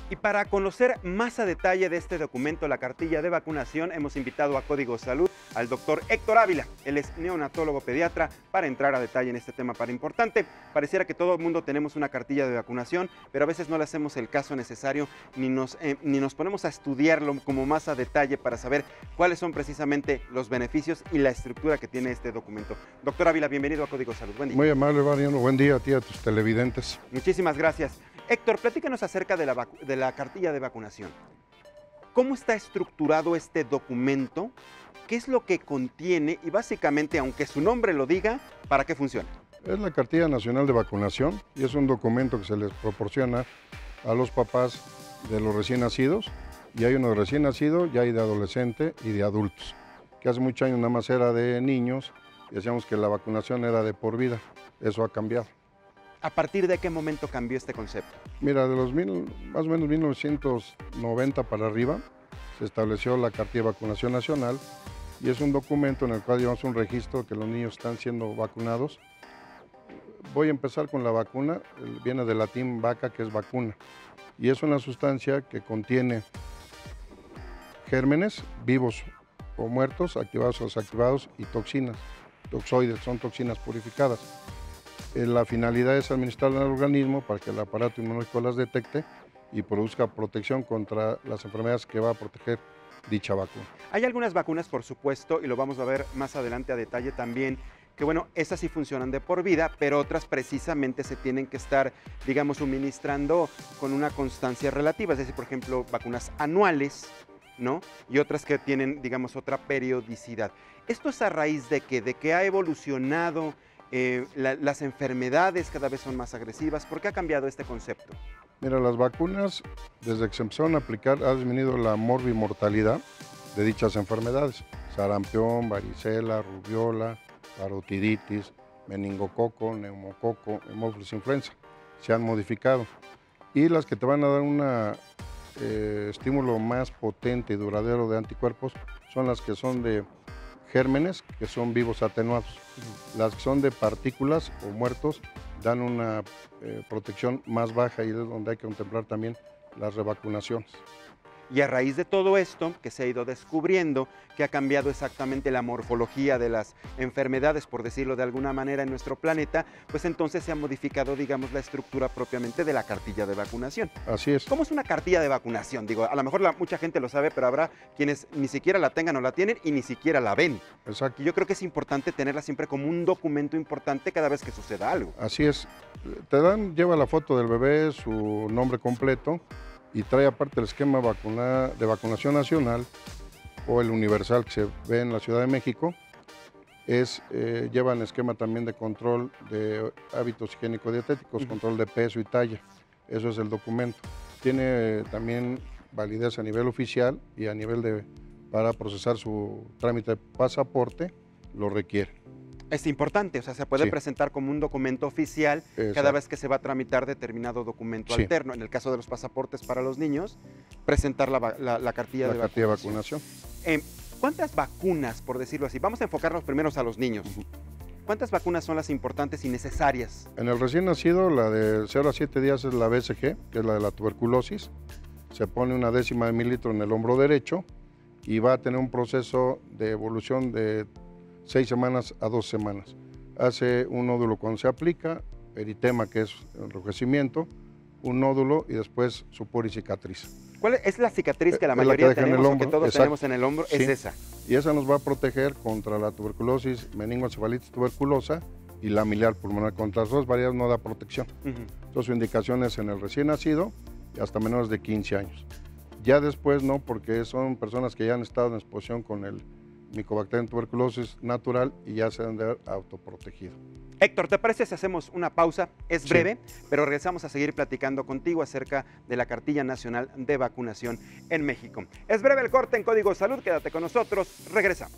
Y para conocer más a detalle de este documento, la cartilla de vacunación, hemos invitado a Código Salud al doctor Héctor Ávila. Él es neonatólogo pediatra para entrar a detalle en este tema tan importante. Pareciera que todo el mundo tenemos una cartilla de vacunación, pero a veces no le hacemos el caso necesario ni nos ponemos a estudiarlo como más a detalle para saber cuáles son precisamente los beneficios y la estructura que tiene este documento. Doctor Ávila, bienvenido a Código Salud. Buen día. Muy amable, Mariano. Buen día a ti y a tus televidentes. Muchísimas gracias. Héctor, platícanos acerca de la cartilla de vacunación. ¿Cómo está estructurado este documento? ¿Qué es lo que contiene? Y básicamente, aunque su nombre lo diga, ¿para qué funciona? Es la Cartilla Nacional de Vacunación y es un documento que se les proporciona a los papás de los recién nacidos. Y hay uno de recién nacido, ya hay de adolescente y de adultos. Que hace muchos años nada más era de niños y decíamos que la vacunación era de por vida. Eso ha cambiado. ¿A partir de qué momento cambió este concepto? Mira, de los más o menos 1990 para arriba se estableció la Cartilla de Vacunación Nacional y es un documento en el cual llevamos un registro de que los niños están siendo vacunados. Voy a empezar con la vacuna, viene del latín vaca, que es vacuna, y es una sustancia que contiene gérmenes vivos o muertos, activados o desactivados, y toxinas, toxoides, son toxinas purificadas. La finalidad es administrarlas al organismo para que el aparato inmunológico las detecte y produzca protección contra las enfermedades que va a proteger dicha vacuna. Hay algunas vacunas, por supuesto, y lo vamos a ver más adelante a detalle también, que bueno, esas sí funcionan de por vida, pero otras precisamente se tienen que estar, digamos, suministrando con una constancia relativa, es decir, por ejemplo, vacunas anuales, ¿no? Y otras que tienen, digamos, otra periodicidad. ¿Esto es a raíz de qué? ¿De que ha evolucionado las enfermedades cada vez son más agresivas? ¿Por qué ha cambiado este concepto? Mira, las vacunas, desde que se empezaron a aplicar, ha disminuido la morbimortalidad de dichas enfermedades. Sarampión, varicela, rubiola, parotiditis, meningococo, neumococo, hemófilis influenza. Se han modificado. Y las que te van a dar un estímulo más potente y duradero de anticuerpos son las que son de gérmenes, que son vivos atenuados. Las que son de partículas o muertos dan una protección más baja y es donde hay que contemplar también las revacunaciones. Y a raíz de todo esto que se ha ido descubriendo, que ha cambiado exactamente la morfología de las enfermedades, por decirlo de alguna manera, en nuestro planeta, pues entonces se ha modificado, digamos, la estructura propiamente de la cartilla de vacunación. Así es. ¿Cómo es una cartilla de vacunación? Digo, a lo mejor mucha gente lo sabe, pero habrá quienes ni siquiera la tengan o la tienen y ni siquiera la ven. Exacto. Y yo creo que es importante tenerla siempre como un documento importante cada vez que suceda algo. Así es. Lleva la foto del bebé, su nombre completo, y trae aparte el esquema de vacunación nacional o el universal que se ve en la Ciudad de México. Llevan esquema también de control de hábitos higiénico-dietéticos, control de peso y talla. Eso es el documento. Tiene también validez a nivel oficial y a nivel para procesar su trámite de pasaporte, lo requiere. Es importante, o sea, se puede presentar como un documento oficial cada vez que se va a tramitar determinado documento alterno. En el caso de los pasaportes para los niños, presentar la cartilla de vacunación. ¿Cuántas vacunas, por decirlo así? Vamos a enfocarnos primero a los niños. ¿Cuántas vacunas son las importantes y necesarias? En el recién nacido, la de 0 a 7 días es la BCG, que es la de la tuberculosis. Se pone una décima de mililitro en el hombro derecho y va a tener un proceso de evolución de 6 semanas a 2 semanas. Hace un nódulo cuando se aplica, eritema, que es enrojecimiento, un nódulo y después supor y cicatriz. ¿Cuál es la cicatriz que la mayoría tenemos o que todos tenemos en el hombro? Sí. Es esa. Y esa nos va a proteger contra la tuberculosis, meningoencefalitis tuberculosa y la miliar pulmonar. Contra las dos variedades no da protección. Entonces su indicación es en el recién nacido y hasta menores de 15 años. Ya después no, porque son personas que ya han estado en exposición con el Mycobacterium tuberculosis natural y ya se han de haber autoprotegido. Héctor, ¿te parece si hacemos una pausa? Es breve, pero regresamos a seguir platicando contigo acerca de la Cartilla Nacional de Vacunación en México. Es breve el corte en Código Salud, quédate con nosotros, regresamos.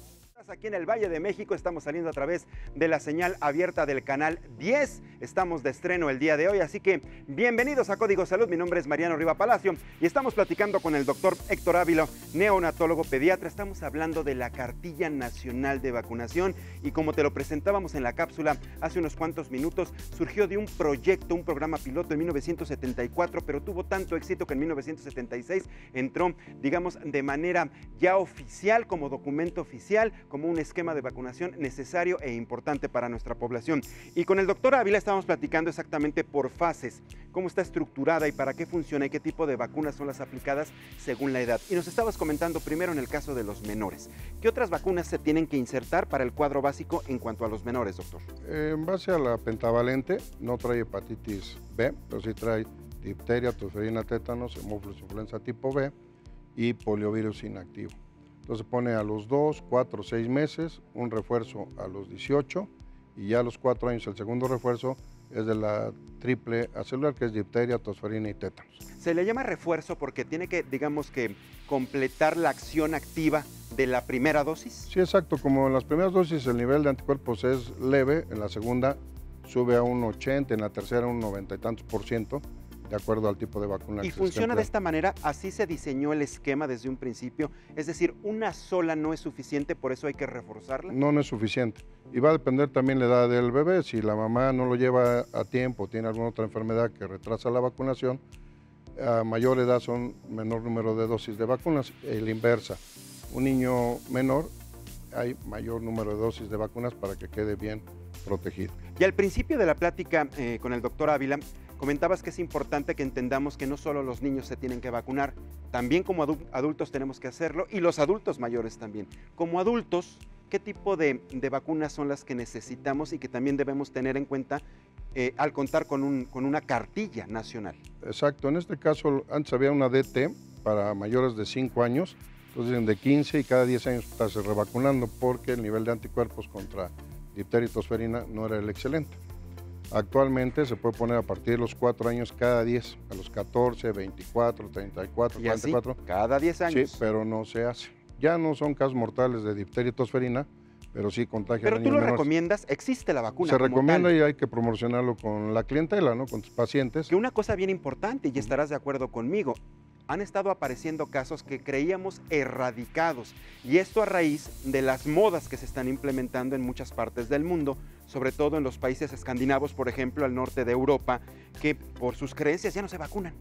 Aquí en el Valle de México estamos saliendo a través de la señal abierta del canal 10. Estamos de estreno el día de hoy, así que bienvenidos a Código Salud. Mi nombre es Mariano Riva Palacio y estamos platicando con el doctor Héctor Ávila, neonatólogo pediatra. Estamos hablando de la Cartilla Nacional de Vacunación y como te lo presentábamos en la cápsula hace unos cuantos minutos, surgió de un proyecto, un programa piloto en 1974, pero tuvo tanto éxito que en 1976 entró, digamos, de manera ya oficial, como documento oficial, como un esquema de vacunación necesario e importante para nuestra población. Y con el doctor Ávila estábamos platicando exactamente por fases, cómo está estructurada y para qué funciona y qué tipo de vacunas son las aplicadas según la edad. Y nos estabas comentando primero en el caso de los menores. ¿Qué otras vacunas se tienen que insertar para el cuadro básico en cuanto a los menores, doctor? En base a la pentavalente, no trae hepatitis B, pero sí trae difteria, tosferina, tétanos, hemófilos influenza tipo B y poliovirus inactivo. Entonces pone a los 2, 4, 6 meses, un refuerzo a los 18 y ya a los 4 años el segundo refuerzo es de la triple acelular, que es difteria, tosferina y tétanos. Se le llama refuerzo porque tiene que, digamos que, completar la acción activa de la primera dosis. Sí, exacto. Como en las primeras dosis el nivel de anticuerpos es leve, en la segunda sube a un 80, en la tercera un 90 y tantos %, de acuerdo al tipo de vacuna. Y funciona de esta manera, así se diseñó el esquema desde un principio, es decir, una sola no es suficiente, por eso hay que reforzarla. No, no es suficiente. Y va a depender también la edad del bebé. Si la mamá no lo lleva a tiempo, tiene alguna otra enfermedad que retrasa la vacunación, a mayor edad son menor número de dosis de vacunas, la inversa. Un niño menor, hay mayor número de dosis de vacunas para que quede bien protegido. Y al principio de la plática con el doctor Ávila, comentabas que es importante que entendamos que no solo los niños se tienen que vacunar, también como adultos tenemos que hacerlo y los adultos mayores también. Como adultos, ¿qué tipo de vacunas son las que necesitamos y que también debemos tener en cuenta al contar con una cartilla nacional? Exacto, en este caso antes había una DT para mayores de 5 años, entonces de 15 y cada 10 años estarse revacunando porque el nivel de anticuerpos contra difteria y tosferina no era el excelente. Actualmente se puede poner a partir de los 4 años cada 10, a los 14, 24, 34, y 44. Así, cada 10 años. Sí, pero no se hace. Ya no son casos mortales de difteria y tosferina, pero sí contagian Pero a tú niños lo menores. recomiendas, existe la vacuna. Se como recomienda tal. y hay que promocionarlo con la clientela, ¿no? Con tus pacientes. Que una cosa bien importante, y estarás de acuerdo conmigo, han estado apareciendo casos que creíamos erradicados, y esto a raíz de las modas que se están implementando en muchas partes del mundo, sobre todo en los países escandinavos, por ejemplo, al norte de Europa, que por sus creencias ya no se vacunan.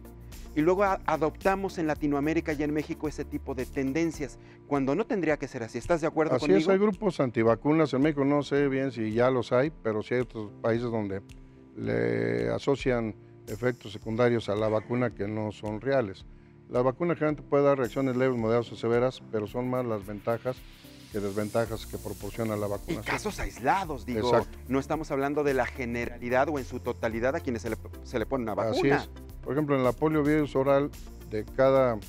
Y luego adoptamos en Latinoamérica y en México ese tipo de tendencias, cuando no tendría que ser así. ¿Estás de acuerdo conmigo? Así es, hay grupos antivacunas en México, no sé bien si ya los hay, pero sí hay otros países donde le asocian efectos secundarios a la vacuna que no son reales. La vacuna generalmente puede dar reacciones leves, moderadas o severas, pero son más las ventajas que desventajas que proporciona la vacunación. Y casos aislados, digo, exacto. No estamos hablando de la generalidad o en su totalidad a quienes se le pone una vacuna. Así es. Por ejemplo, en la poliovirus oral, de cada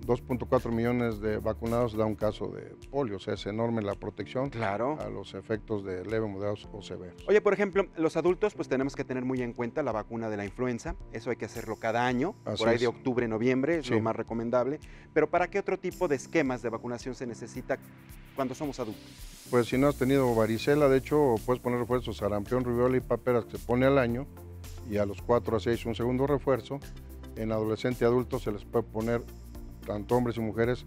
2.4 millones de vacunados da un caso de polio, o sea, es enorme la protección Claro. a los efectos de leve, moderados o severos. Oye, por ejemplo, los adultos pues tenemos que tener muy en cuenta la vacuna de la influenza, eso hay que hacerlo cada año, Así por ahí es. de octubre, noviembre, es Sí. lo más recomendable, pero ¿para qué otro tipo de esquemas de vacunación se necesita cuando somos adultos? Pues si no has tenido varicela, de hecho, puedes poner refuerzos sarampión, rubiola y paperas que se pone al año y a los 4 a 6 un segundo refuerzo. En adolescente y adultos se les puede poner, tanto hombres y mujeres,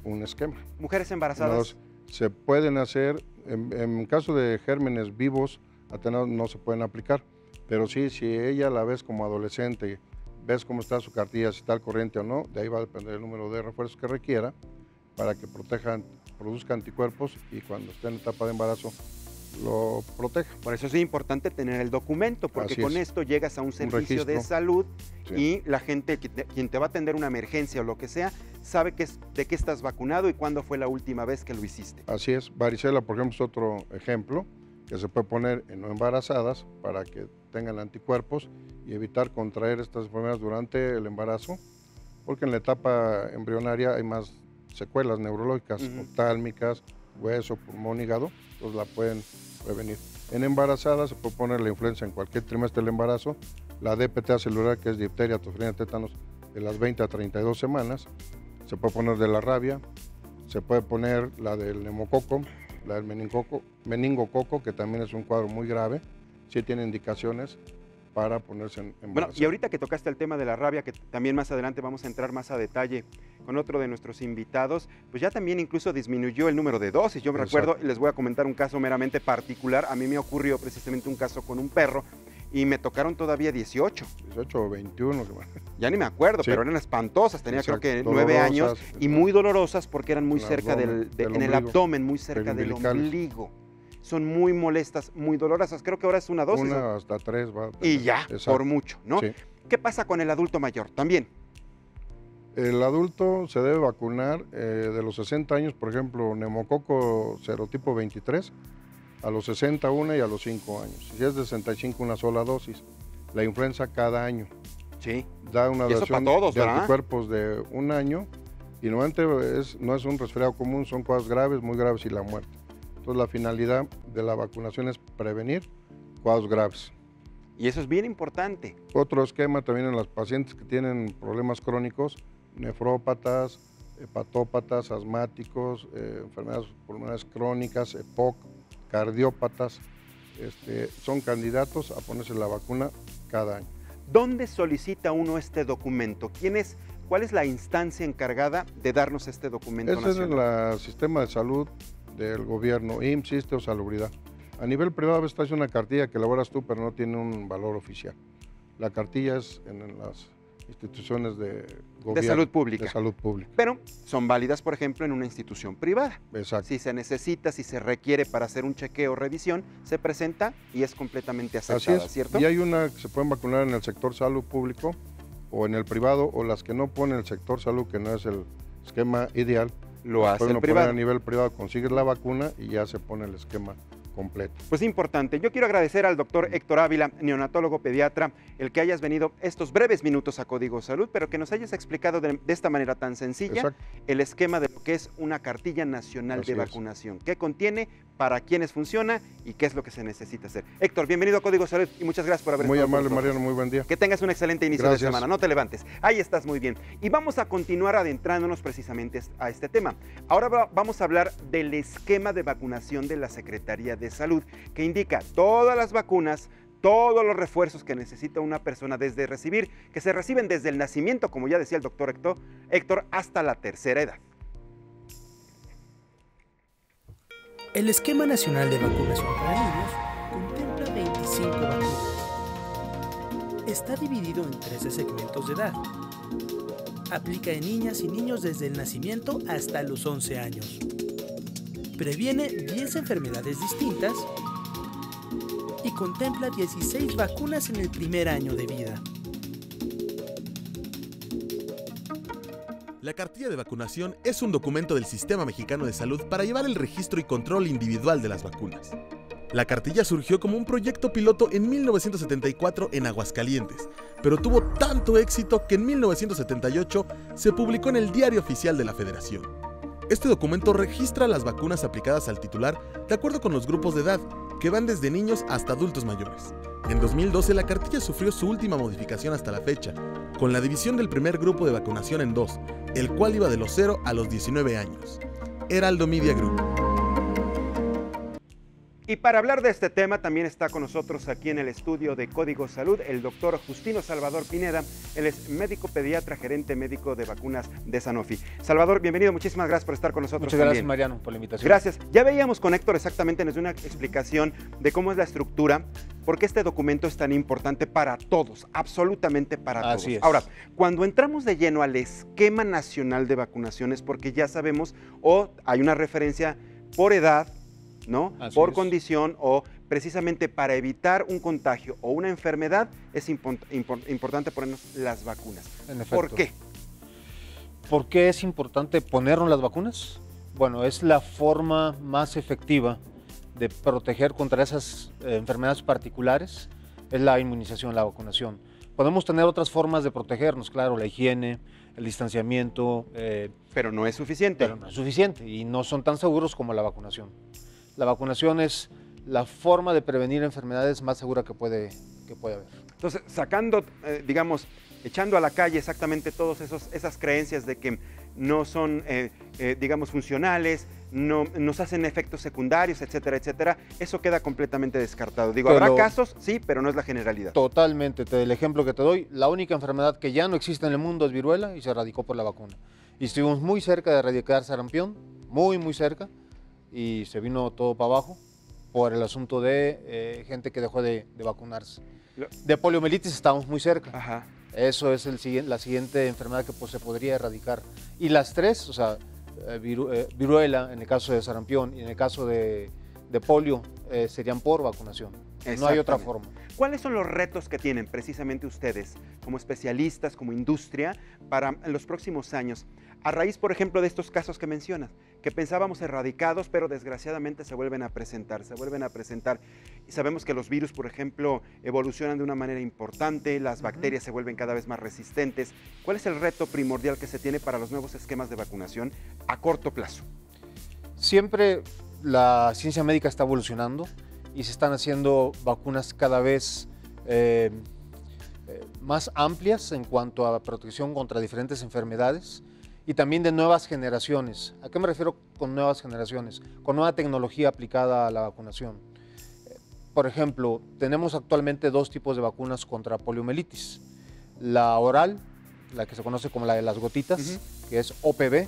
un esquema. Mujeres embarazadas. Se pueden hacer, en caso de gérmenes vivos, atenuados no se pueden aplicar, pero sí, si ella la ves como adolescente, ves cómo está su cartilla, si está al corriente o no, de ahí va a depender el número de refuerzos que requiera para que produzca anticuerpos y cuando esté en etapa de embarazo lo proteja. Por eso es importante tener el documento, porque Así con es. esto llegas a un servicio de registro. salud Sí. y la gente, quien te va a atender una emergencia o lo que sea, sabe de qué estás vacunado y cuándo fue la última vez que lo hiciste. Así es. Varicela, por ejemplo, es otro ejemplo que se puede poner en no embarazadas para que tengan anticuerpos y evitar contraer estas enfermedades durante el embarazo, porque en la etapa embrionaria hay más secuelas neurológicas, oftálmicas, hueso, pulmón, hígado, entonces la pueden prevenir. En embarazadas se puede poner la influenza en cualquier trimestre del embarazo, la DPT celular, que es difteria, tosferina, tétanos, de las 20 a 32 semanas, se puede poner de la rabia, se puede poner la del neumococo, la del meningococo, que también es un cuadro muy grave, sí tiene indicaciones para ponerse en Bueno, y ahorita que tocaste el tema de la rabia, que también más adelante vamos a entrar más a detalle con otro de nuestros invitados, pues ya también incluso disminuyó el número de dosis. Yo me recuerdo, y les voy a comentar un caso meramente particular, a mí me ocurrió precisamente un caso con un perro y me tocaron todavía 18. 18 o 21. Ya ni me acuerdo, Sí. pero eran espantosas, tenía Exacto. creo que 9 años Dolorosas, y muy dolorosas porque eran muy el cerca abdomen, del en el ombligo, abdomen, muy cerca del umbilicales. ombligo. Son muy molestas, muy dolorosas. Creo que ahora es una dosis. Una hasta 3 va. Y ya, Exacto. por mucho, ¿no? Sí. ¿Qué pasa con el adulto mayor? También. El adulto se debe vacunar de los 60 años, por ejemplo, neumococo serotipo 23, a los 61 y a los 5 años. Si es de 65, una sola dosis. La influenza cada año. Sí. Da una Y eso duración para todos, de ¿verdad? anticuerpos de un año y normalmente no es un resfriado común, son cuadros graves, muy graves y la muerte. Entonces la finalidad de la vacunación es prevenir cuadros graves. Y eso es bien importante. Otro esquema también en los pacientes que tienen problemas crónicos, nefrópatas, hepatópatas, asmáticos, enfermedades pulmonares crónicas, EPOC, cardiópatas, son candidatos a ponerse la vacuna cada año. ¿Dónde solicita uno este documento? ¿Cuál es la instancia encargada de darnos este documento Ese es nacional? el sistema de salud del gobierno, IMSS, ISSSTE o Salubridad. A nivel privado esta es una cartilla que elaboras tú, pero no tiene un valor oficial. La cartilla es en las instituciones de gobierno. De salud pública. De salud pública. Pero son válidas, por ejemplo, en una institución privada. Exacto. Si se necesita, si se requiere para hacer un chequeo o revisión, se presenta y es completamente Así aceptada, es. ¿cierto? Y hay una que se pueden vacunar en el sector salud público o en el privado, o las que no ponen el sector salud, que no es el esquema ideal. Lo hace pueden el poner privado. a nivel privado, consigues la vacuna y ya se pone el esquema completo. Pues importante. Yo quiero agradecer al doctor Héctor Ávila, neonatólogo pediatra, el que hayas venido estos breves minutos a Código Salud, pero que nos hayas explicado de esta manera tan sencilla Exacto. el esquema de lo que es una cartilla nacional Así de es. vacunación, qué contiene, para quiénes funciona y qué es lo que se necesita hacer. Héctor, bienvenido a Código Salud y muchas gracias por haber Muy estado con amable, nosotros. Mariano, muy buen día. Que tengas un excelente inicio de Gracias. semana, no te levantes. Ahí estás muy bien. Y vamos a continuar adentrándonos precisamente a este tema. Ahora vamos a hablar del esquema de vacunación de la Secretaría de Salud, que indica todas las vacunas, todos los refuerzos que necesita una persona desde recibir, que se reciben desde el nacimiento, como ya decía el doctor Héctor, hasta la tercera edad. El Esquema Nacional de Vacunación para Niños contempla 25 vacunas. Está dividido en 13 segmentos de edad. Aplica en niñas y niños desde el nacimiento hasta los 11 años. Previene 10 enfermedades distintas y contempla 16 vacunas en el primer año de vida. La cartilla de vacunación es un documento del Sistema Mexicano de Salud para llevar el registro y control individual de las vacunas. La cartilla surgió como un proyecto piloto en 1974 en Aguascalientes, pero tuvo tanto éxito que en 1978 se publicó en el Diario Oficial de la Federación. Este documento registra las vacunas aplicadas al titular de acuerdo con los grupos de edad, que van desde niños hasta adultos mayores. En 2012 la cartilla sufrió su última modificación hasta la fecha, con la división del primer grupo de vacunación en dos, el cual iba de los 0 a los 19 años. Heraldo Media Group. Y para hablar de este tema también está con nosotros aquí en el estudio de Código Salud el doctor Justino Salvador Pineda. Él es médico pediatra, gerente médico de vacunas de Sanofi. Salvador, bienvenido, muchísimas gracias por estar con nosotros. Muchas gracias, también. Mariano, por la invitación. Gracias. Ya veíamos con Héctor exactamente, nos dio una explicación de cómo es la estructura, por qué este documento es tan importante para todos, absolutamente para todos. Así es. Ahora, cuando entramos de lleno al esquema nacional de vacunaciones, porque ya sabemos, o hay una referencia por edad, ¿no? Por condición o precisamente para evitar un contagio o una enfermedad, es importante ponernos las vacunas. En efecto. ¿Por qué? ¿Por qué es importante ponernos las vacunas? Bueno, es la forma más efectiva de proteger contra esas enfermedades particulares, es la inmunización, la vacunación. Podemos tener otras formas de protegernos, claro, la higiene, el distanciamiento. Pero no es suficiente. Pero no es suficiente y no son tan seguros como la vacunación. La vacunación es la forma de prevenir enfermedades más segura que puede haber. Entonces, sacando, digamos, echando a la calle exactamente todas esas creencias de que no son, digamos, funcionales, no nos hacen efectos secundarios, etcétera, etcétera, eso queda completamente descartado. Digo, habrá casos, sí, pero no es la generalidad. Totalmente. El ejemplo que te doy, la única enfermedad que ya no existe en el mundo es viruela y se erradicó por la vacuna. Y estuvimos muy cerca de erradicar sarampión, muy, muy cerca, y se vino todo para abajo por el asunto de gente que dejó de vacunarse. De poliomielitis estamos muy cerca. Ajá. Eso es la siguiente enfermedad que se podría erradicar. Y las tres, o sea, viruela, en el caso de sarampión y en el caso de polio, serían por vacunación. No hay otra forma. ¿Cuáles son los retos que tienen precisamente ustedes, como especialistas, como industria, para los próximos años? A raíz, por ejemplo, de estos casos que mencionas, que pensábamos erradicados, pero desgraciadamente se vuelven a presentar. Y sabemos que los virus, por ejemplo, evolucionan de una manera importante, las bacterias se vuelven cada vez más resistentes. ¿Cuál es el reto primordial que se tiene para los nuevos esquemas de vacunación a corto plazo? Siempre la ciencia médica está evolucionando y se están haciendo vacunas cada vez más amplias en cuanto a protección contra diferentes enfermedades y también de nuevas generaciones. ¿A qué me refiero con nuevas generaciones? Con nueva tecnología aplicada a la vacunación. Por ejemplo, tenemos actualmente dos tipos de vacunas contra poliomielitis. La oral, la que se conoce como la de las gotitas, que es OPV,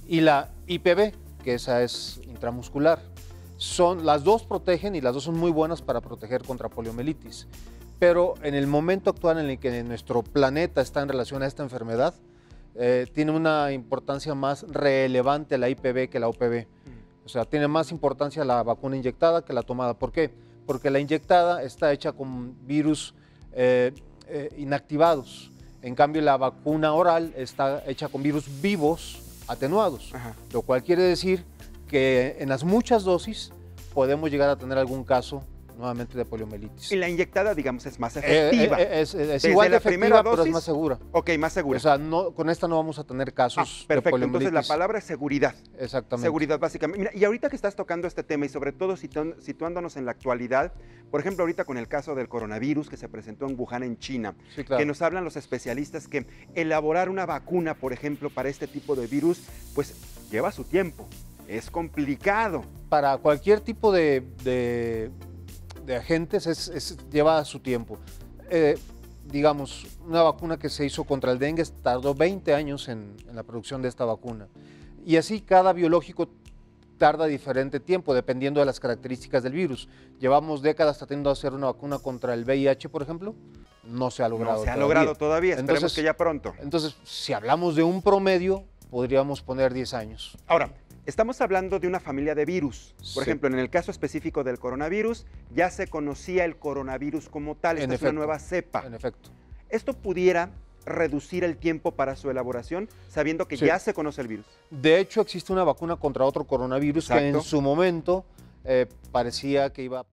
y la IPV, que esa es intramuscular. Las dos protegen y las dos son muy buenas para proteger contra poliomielitis. Pero en el momento actual en el que nuestro planeta está en relación a esta enfermedad, tiene una importancia más relevante la IPV que la OPV. O sea, tiene más importancia la vacuna inyectada que la tomada. ¿Por qué? Porque la inyectada está hecha con virus inactivados. En cambio, la vacuna oral está hecha con virus vivos atenuados. Ajá. Lo cual quiere decir que en las muchas dosis podemos llegar a tener algún caso nuevamente de poliomielitis. Y la inyectada, digamos, es más efectiva. Es igual de efectiva, pero es más segura. Ok, más segura. O sea, con esta no vamos a tener casos de perfecto, poliomielitis. Entonces la palabra es seguridad. Exactamente. Seguridad, básicamente. Mira, y ahorita que estás tocando este tema y sobre todo situándonos en la actualidad, por ejemplo, ahorita con el caso del coronavirus que se presentó en Wuhan, en China, sí, claro, que nos hablan los especialistas que elaborar una vacuna, por ejemplo, para este tipo de virus, pues lleva su tiempo. Es complicado. Para cualquier tipo de agentes lleva su tiempo. Digamos, una vacuna que se hizo contra el dengue tardó 20 años en la producción de esta vacuna. Y así cada biológico tarda diferente tiempo dependiendo de las características del virus. Llevamos décadas tratando de hacer una vacuna contra el VIH, por ejemplo. No se ha logrado. No se ha logrado todavía. Esperemos que ya pronto. Entonces, si hablamos de un promedio, podríamos poner 10 años. Ahora, estamos hablando de una familia de virus. Por ejemplo, en el caso específico del coronavirus, ya se conocía el coronavirus como tal. Esta es una nueva cepa. En efecto. ¿Esto pudiera reducir el tiempo para su elaboración, sabiendo que ya se conoce el virus? De hecho, existe una vacuna contra otro coronavirus que en su momento parecía que iba